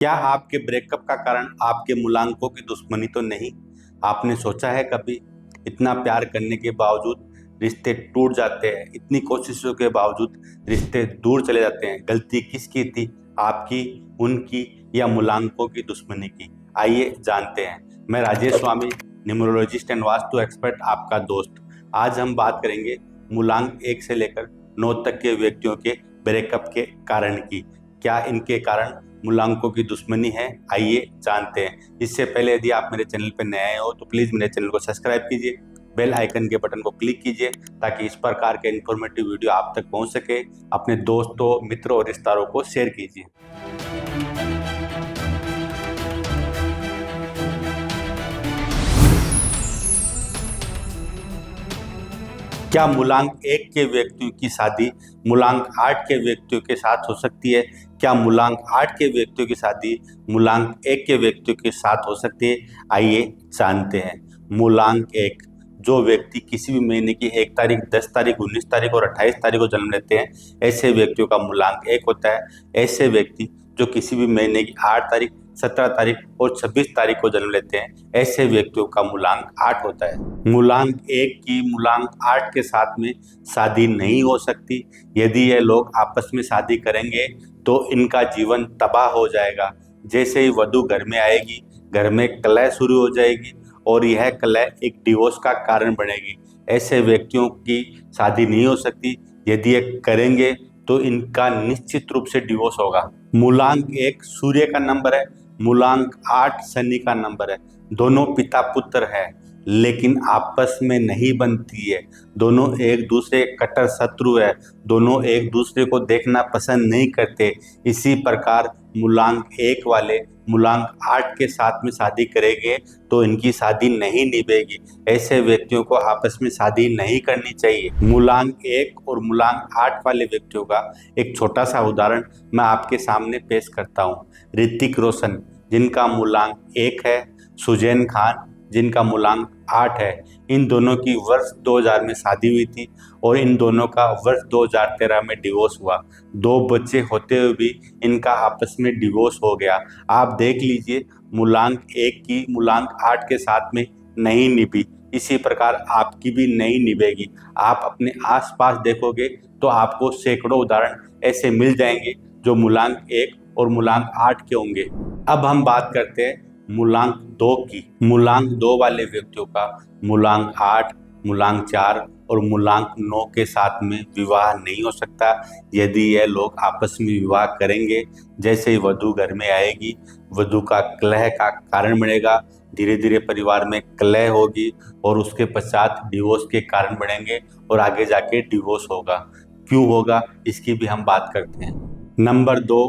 क्या आपके ब्रेकअप का कारण आपके मूलांकों की दुश्मनी तो नहीं? आपने सोचा है कभी? इतना प्यार करने के बावजूद रिश्ते टूट जाते हैं, इतनी कोशिशों के बावजूद रिश्ते दूर चले जाते हैं। गलती किसकी थी? आपकी, उनकी या मूलांकों की दुश्मनी की? आइए जानते हैं। मैं राजेश स्वामी, न्यूमरोलॉजिस्ट एंड वास्तु एक्सपर्ट, आपका दोस्त। आज हम बात करेंगे मूलांक 1 से लेकर 9 तक के व्यक्तियों के ब्रेकअप के कारण की। क्या इनके कारण मूलांकों की दुश्मनी है? आइए जानते हैं। इससे पहले यदि आप मेरे चैनल पर नए हो तो प्लीज़ मेरे चैनल को सब्सक्राइब कीजिए, बेल आइकन के बटन को क्लिक कीजिए ताकि इस प्रकार के इन्फॉर्मेटिव वीडियो आप तक पहुंच सके। अपने दोस्तों, मित्रों और रिश्तेदारों को शेयर कीजिए। क्या मूलांक 1 के व्यक्तियों की शादी मूलांक 8 के व्यक्तियों के साथ हो सकती है? क्या मूलांक 8 के व्यक्तियों की शादी मूलांक 1 के व्यक्तियों के साथ हो सकती है? आइए जानते हैं। मूलांक 1, जो व्यक्ति किसी भी महीने की 1 तारीख, 10 तारीख, 19 तारीख और 28 तारीख को जन्म लेते हैं, ऐसे व्यक्तियों का मूलांक 1 होता है। ऐसे व्यक्ति जो किसी भी महीने की 8 तारीख, 17 तारीख और 26 तारीख को जन्म लेते हैं, ऐसे व्यक्तियों का मूलांक 8 होता है। मूलांक 1 की मूलांक 8 के साथ में शादी नहीं हो सकती। यदि ये लोग आपस में शादी करेंगे तो इनका जीवन तबाह हो जाएगा। जैसे ही वधू घर में आएगी, घर में कलह शुरू हो जाएगी और यह कलह एक डिवोर्स का कारण बनेगी। ऐसे व्यक्तियों की शादी नहीं हो सकती। यदि ये करेंगे तो इनका निश्चित रूप से डिवोर्स होगा। मूलांक 1 सूर्य का नंबर है, मूलांक 8 शनि का नंबर है। दोनों पिता पुत्र है लेकिन आपस में नहीं बनती है। दोनों एक दूसरे के कट्टर शत्रु है। दोनों एक दूसरे को देखना पसंद नहीं करते। इसी प्रकार मूलांक 1 वाले मूलांक 8 के साथ में शादी करेंगे तो इनकी शादी नहीं निभेगी। ऐसे व्यक्तियों को आपस में शादी नहीं करनी चाहिए। मूलांक 1 और मूलांक 8 वाले व्यक्तियों का एक छोटा सा उदाहरण मैं आपके सामने पेश करता हूँ। ऋतिक रोशन, जिनका मूलांक 1 है, सुजैन खान, जिनका मूलांक 8 है। इन दोनों की वर्ष 2000 में शादी हुई थी और इन दोनों का वर्ष 2013 में डिवोर्स हुआ। 2 बच्चे होते हुए भी इनका आपस में डिवोर्स हो गया। आप देख लीजिए, मूलांक 1 की मूलांक 8 के साथ में नहीं निभी, इसी प्रकार आपकी भी नहीं निभेगी। आप अपने आसपास देखोगे तो आपको सैकड़ों उदाहरण ऐसे मिल जाएंगे जो मूलांक 1 और मूलांक 8 के होंगे। अब हम बात करते हैं मूलांक 2 की। मूलांक 2 वाले व्यक्तियों का मूलांक 8, मूलांक 4 और मूलांक 9 के साथ में विवाह नहीं हो सकता। यदि यह लोग आपस में विवाह करेंगे, जैसे ही वधू घर में आएगी, वधू का कलह का कारण बनेगा। धीरे धीरे परिवार में कलह होगी और उसके पश्चात डिवोर्स के कारण बनेंगे और आगे जाके डिवोर्स होगा। क्यों होगा, इसकी भी हम बात करते हैं। नंबर 2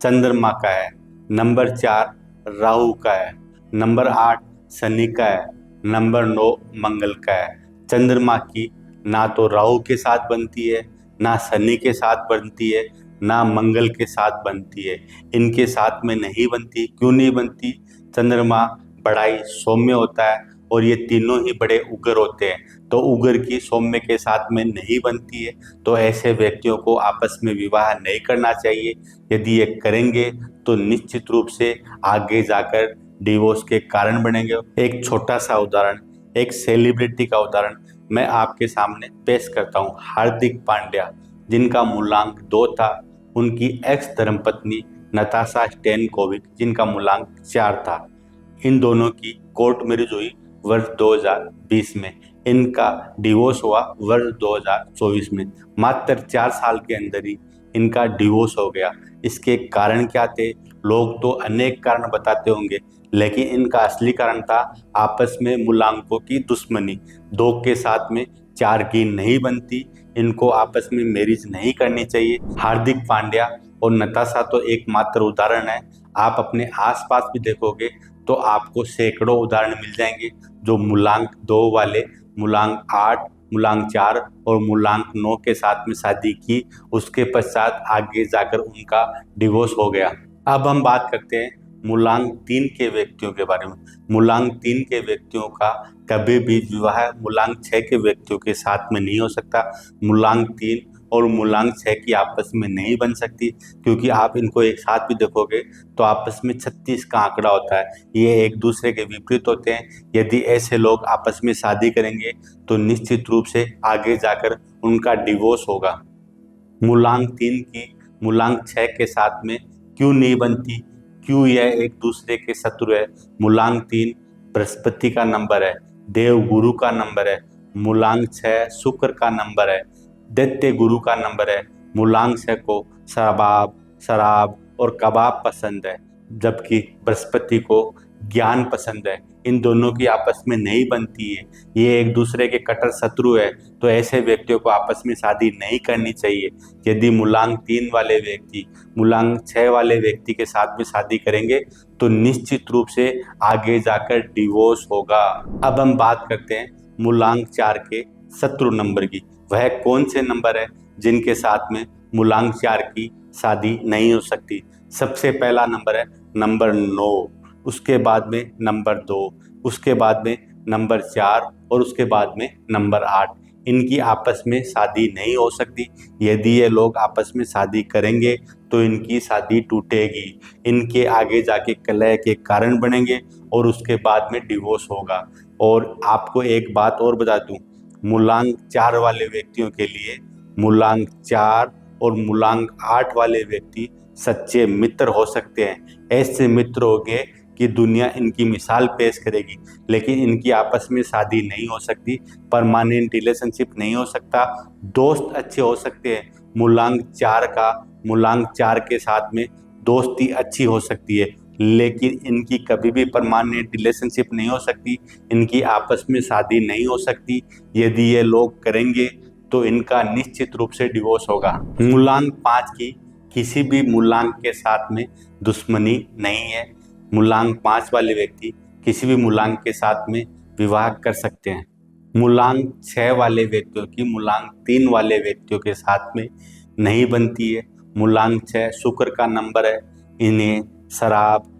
चंद्रमा का है, नंबर 4 राहु का है, नंबर 8 शनि का है, नंबर 9 मंगल का है। चंद्रमा की ना तो राहु के साथ बनती है, ना शनि के साथ बनती है, ना मंगल के साथ बनती है। इनके साथ में नहीं बनती। क्यों नहीं बनती? चंद्रमा बड़ा ही सौम्य होता है और ये तीनों ही बड़े उग्र होते हैं, तो उग्र की सौम्य के साथ में नहीं बनती है। तो ऐसे व्यक्तियों को आपस में विवाह नहीं करना चाहिए। यदि ये करेंगे तो निश्चित रूप से आगे जाकर डिवोर्स के कारण बनेंगे। एक छोटा सा उदाहरण, एक सेलिब्रिटी का उदाहरण मैं आपके सामने पेश करता हूँ। हार्दिक पांड्या, जिनका मूलांक 2 था, उनकी एक्स धर्मपत्नी नताशा स्टैनकोविक, जिनका मूलांक 4 था। इन दोनों की कोर्ट मैरिज हुई वर्ष 2020 में। इनका डिवोर्स हुआ वर्ष 2024 में। मात्र 4 साल के अंदर ही इनका डिवोर्स हो गया। इसके कारण क्या थे? लोग तो अनेक कारण बताते होंगे, लेकिन इनका असली कारण था आपस में मूलांकों की दुश्मनी। 2 के साथ में 4 की नहीं बनती। इनको आपस में मैरिज नहीं करनी चाहिए। हार्दिक पांड्या और नताशा तो एकमात्र उदाहरण है। आप अपने आसपास भी देखोगे तो आपको सैकड़ों उदाहरण मिल जाएंगे जो मूलांक 2 वाले मूलांक 8, मूलांक 4 और मूलांक 9 के साथ में शादी की, उसके पश्चात आगे जाकर उनका डिवोर्स हो गया। अब हम बात करते हैं मूलांक 3 के व्यक्तियों के बारे में। मूलांक 3 के व्यक्तियों का कभी भी विवाह मूलांक 6 के व्यक्तियों के साथ में नहीं हो सकता। मूलांक 3 और मूलांक 6 की आपस में नहीं बन सकती, क्योंकि आप इनको एक साथ भी देखोगे तो आपस में 36 का आंकड़ा होता है। ये एक दूसरे के विपरीत होते हैं। यदि ऐसे लोग आपस में शादी करेंगे तो निश्चित रूप से आगे जाकर उनका डिवोर्स होगा। मूलांक 3 की मूलांक 6 के साथ में क्यों नहीं बनती, क्यों यह एक दूसरे के शत्रु है? मूलांक 3 बृहस्पति का नंबर है, देव गुरु का नंबर है। मूलांक 6 शुक्र का नंबर है, दैत्य गुरु का नंबर है। मूलांक 6 को शराब और कबाब पसंद है, जबकि बृहस्पति को ज्ञान पसंद है। इन दोनों की आपस में नहीं बनती है, ये एक दूसरे के कट्टर शत्रु है। तो ऐसे व्यक्तियों को आपस में शादी नहीं करनी चाहिए। यदि मूलांक 3 वाले व्यक्ति मूलांक 6 वाले व्यक्ति के साथ में शादी करेंगे तो निश्चित रूप से आगे जाकर डिवोर्स होगा। अब हम बात करते हैं मूलांक 4 के शत्रु नंबर की। वह कौन से नंबर है जिनके साथ में मूलांक 4 की शादी नहीं हो सकती? सबसे पहला नंबर है नंबर 9, उसके बाद में नंबर 2, उसके बाद में नंबर 4 और उसके बाद में नंबर 8। इनकी आपस में शादी नहीं हो सकती। यदि ये लोग आपस में शादी करेंगे तो इनकी शादी टूटेगी, इनके आगे जाके कलह के कारण बनेंगे और उसके बाद में डिवोर्स होगा। और आपको एक बात और बता दूं, मूलांक 4 वाले व्यक्तियों के लिए मूलांक 4 और मूलांक 8 वाले व्यक्ति सच्चे मित्र हो सकते हैं। ऐसे मित्र होंगे कि दुनिया इनकी मिसाल पेश करेगी, लेकिन इनकी आपस में शादी नहीं हो सकती, परमानेंट रिलेशनशिप नहीं हो सकता। दोस्त अच्छे हो सकते हैं, मूलांक 4 के साथ में दोस्ती अच्छी हो सकती है, लेकिन इनकी कभी भी परमानेंट रिलेशनशिप नहीं हो सकती, इनकी आपस में शादी नहीं हो सकती। यदि ये लोग करेंगे तो इनका निश्चित रूप से डिवोर्स होगा। मूलांक 5 की किसी भी मूलांक के साथ में दुश्मनी नहीं है। मूलांक 5 वाले व्यक्ति किसी भी मूलांक के साथ में विवाह कर सकते हैं। मूलांक 6 वाले व्यक्तियों की मूलांक 3 वाले व्यक्तियों के साथ में नहीं बनती है। मूलांक 6 शुक्र का नंबर है, इन्हें शराब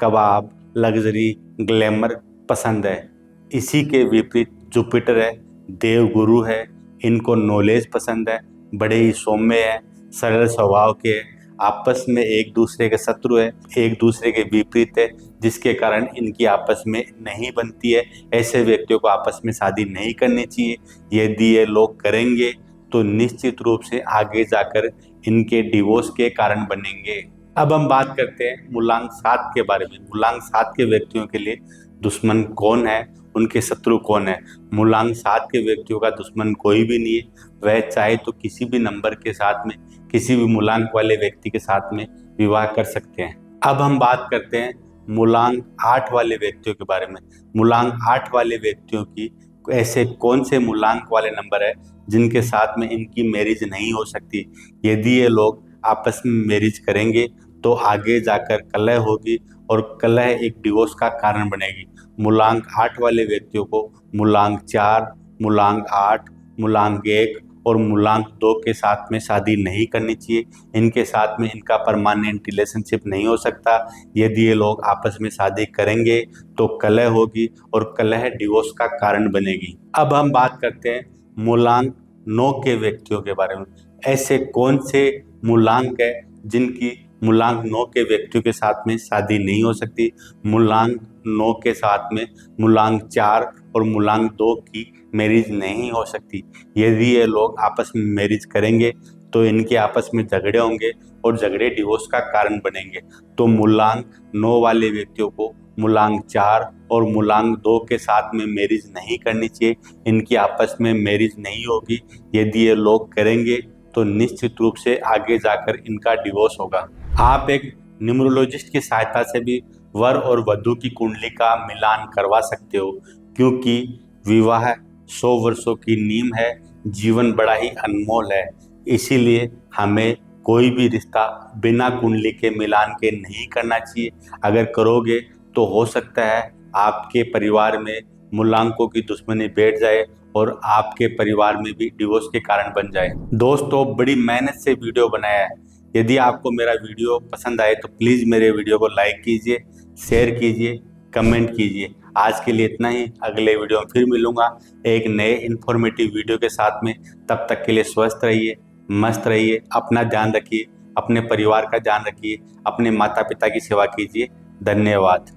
कबाब लग्जरी ग्लैमर पसंद है। इसी के विपरीत जुपिटर है, देव गुरु है, इनको नॉलेज पसंद है, बड़े ही सौम्य है, सरल स्वभाव के है, आपस में एक दूसरे के शत्रु है, एक दूसरे के विपरीत है, जिसके कारण इनकी आपस में नहीं बनती है। ऐसे व्यक्तियों को आपस में शादी नहीं करनी चाहिए। यदि ये लोग करेंगे तो निश्चित रूप से आगे जाकर इनके डिवोर्स के कारण बनेंगे। अब हम बात करते हैं मूलांक 7 के बारे में। मूलांक 7 के व्यक्तियों के लिए दुश्मन कौन है, उनके शत्रु कौन है? मूलांक 7 के व्यक्तियों का दुश्मन कोई भी नहीं है। वह चाहे तो किसी भी नंबर के साथ में किसी भी मूलांक वाले व्यक्ति के साथ में विवाह कर सकते हैं। अब हम बात करते हैं मूलांक 8 वाले व्यक्तियों के बारे में। मूलांक 8 वाले व्यक्तियों की ऐसे कौन से मूलांक वाले नंबर है जिनके साथ में इनकी मैरिज नहीं हो सकती? यदि ये लोग आपस में मैरिज करेंगे तो आगे जाकर कलह होगी और कलह एक डिवोर्स का कारण बनेगी। मूलांक 8 वाले व्यक्तियों को मूलांक 4, मूलांक 8, मूलांक 1 और मूलांक 2 के साथ में शादी नहीं करनी चाहिए। इनके साथ में इनका परमानेंट रिलेशनशिप नहीं हो सकता। यदि ये लोग आपस में शादी करेंगे तो कलह होगी और कलह डिवोर्स का कारण बनेगी। अब हम बात करते हैं मूलांक 9 के व्यक्तियों के बारे में। ऐसे कौन से मूलांक है जिनकी मूलांक 9 के व्यक्तियों के साथ में शादी नहीं हो सकती? मूलांक 9 के साथ में मूलांक 4 और मूलांक 2 की मैरिज नहीं हो सकती। यदि ये लोग आपस में मैरिज करेंगे तो इनके आपस में झगड़े होंगे और झगड़े डिवोर्स का कारण बनेंगे। तो मूलांक 9 वाले व्यक्तियों को मूलांक 4 और मूलांक 2 के साथ में मैरिज नहीं करनी चाहिए। इनकी आपस में मैरिज नहीं होगी। यदि ये लोग करेंगे तो निश्चित रूप से आगे जाकर इनका डिवोर्स होगा। आप एक न्यूमरोलॉजिस्ट की सहायता से भी वर और वधू की कुंडली का मिलान करवा सकते हो, क्योंकि विवाह 100 वर्षों की नींव है, जीवन बड़ा ही अनमोल है। इसीलिए हमें कोई भी रिश्ता बिना कुंडली के मिलान के नहीं करना चाहिए। अगर करोगे तो हो सकता है आपके परिवार में मूलांकों की दुश्मनी बैठ जाए और आपके परिवार में भी डिवोर्स के कारण बन जाए। दोस्तों, बड़ी मेहनत से वीडियो बनाया है। यदि आपको मेरा वीडियो पसंद आए तो प्लीज़ मेरे वीडियो को लाइक कीजिए, शेयर कीजिए, कमेंट कीजिए। आज के लिए इतना ही। अगले वीडियो में फिर मिलूंगा एक नए इन्फॉर्मेटिव वीडियो के साथ में। तब तक के लिए स्वस्थ रहिए, मस्त रहिए, अपना ध्यान रखिए, अपने परिवार का ध्यान रखिए, अपने माता पिता की सेवा कीजिए। धन्यवाद।